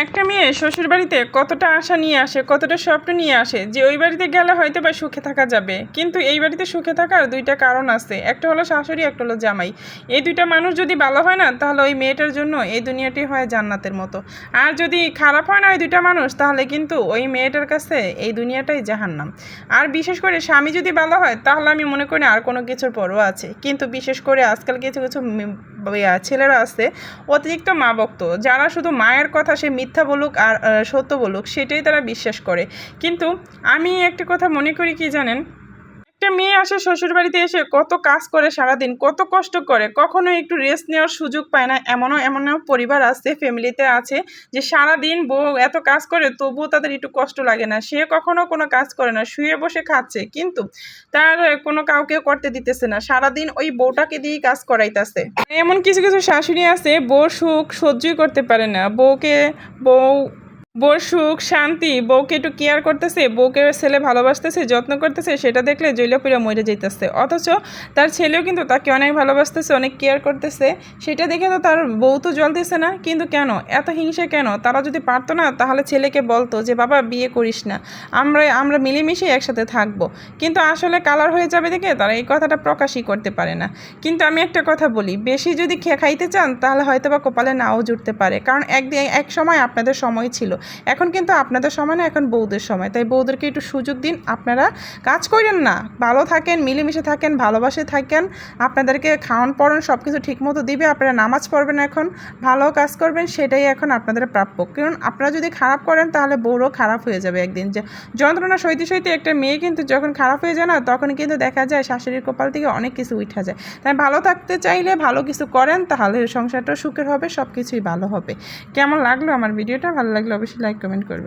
একটা মেয়ে শ্বশুরবাড়িতে কতটা আশা নিয়ে আসে, কতটা স্বপ্ন নিয়ে আসে যে ওই বাড়িতে গেলে হয়তো বা সুখে থাকা যাবে, কিন্তু এই বাড়িতে সুখে থাকার দুইটা কারণ আছে। একটা হলো শাশুড়ি, একটা হলো জামাই। এই দুইটা মানুষ যদি ভালো হয় না, তাহলে ওই মেয়েটার জন্য এই দুনিয়াটি হয় জান্নাতের মতো। আর যদি খারাপ হয় না ওই দুইটা মানুষ, তাহলে কিন্তু ওই মেয়েটার কাছে এই দুনিয়াটাই জাহান্নাম। আর বিশেষ করে স্বামী যদি ভালো হয়, তাহলে আমি মনে করি আর কোনো কিছুর পরও আছে। কিন্তু বিশেষ করে আজকাল কিছু কিছু ছেলেরা আছে অতিরিক্ত মা ভক্ত, যারা শুধু মায়ের কথা সে মিথ্যা বলুক আর সত্য বলুক সেটাই তারা বিশ্বাস করে। কিন্তু আমি একটা কথা মনে করি কি জানেন, একটা মেয়ে আসে শ্বশুরবাড়িতে এসে কত কাজ করে, সারাদিন কত কষ্ট করে, কখনো একটু রেস্ট নেওয়ার সুযোগ পায় না। এমনও পরিবার আছে, ফ্যামিলিতে আছে যে সারাদিন বউ এত কাজ করে তবুও তাদের একটু কষ্ট লাগে না। সে কখনো কোনো কাজ করে না, শুয়ে বসে খাচ্ছে, কিন্তু তার কোনো কাউকে করতে দিতেছে না, সারাদিন ওই বউটাকে দিয়েই কাজ করাইতেছে। এমন কিছু কিছু শাশুড়ি আছে বউর সুখ সহ্যই করতে পারে না। বউর সুখ শান্তি, বউকে একটু কেয়ার করতেছে, বউকে ছেলে ভালোবাসতেছে, যত্ন করতেছে, সেটা দেখলে জৈলা পুরা মরে যাইতেছে। অথচ তার ছেলেও কিন্তু তাকে অনেক ভালোবাসতেছে, অনেক কেয়ার করতেছে, সেটা দেখে তো তার বউ তো জ্বলতেছে না। কিন্তু কেন এত হিংসা কেন? তারা যদি পারতো না তাহলে ছেলেকে বলতো যে বাবা বিয়ে করিস না, আমরা মিলেমিশে একসাথে থাকবো। কিন্তু আসলে কালার হয়ে যাবে দেখে তারা এই কথাটা প্রকাশই করতে পারে না। কিন্তু আমি একটা কথা বলি, বেশি যদি খাইতে চান তাহলে হয়তো বা কপালে নাও জুটতে পারে, কারণ এক সময় আপনাদের সময় ছিল, এখন কিন্তু আপনাদের সময় না, এখন বউদের সময়। তাই বউদেরকে একটু সুযোগ দিন, আপনারা কাজ করেন না, ভালো থাকেন, মিলেমিশে থাকেন, ভালোবাসে থাকেন, আপনাদেরকে খাওয়ান পড়ান সব কিছু ঠিকমতো দিবে, আপনারা নামাজ পড়বেন, এখন ভালো কাজ করবেন, সেটাই এখন আপনাদের প্রাপ্য। কারণ আপনারা যদি খারাপ করেন তাহলে বউরও খারাপ হয়ে যাবে একদিন। যে যন্ত্রণা সইতে সইতে একটা মেয়ে কিন্তু যখন খারাপ হয়ে যায় না, তখন কিন্তু দেখা যায় শাশুড়ির কপাল থেকে অনেক কিছু উঠা যায়। তাই ভালো থাকতে চাইলে ভালো কিছু করেন, তাহলে সংসারটা সুখের হবে, সব কিছুই ভালো হবে। কেমন লাগলো আমার ভিডিওটা? ভালো লাগলে অবশ্যই লাইক কমেন্ট করবে।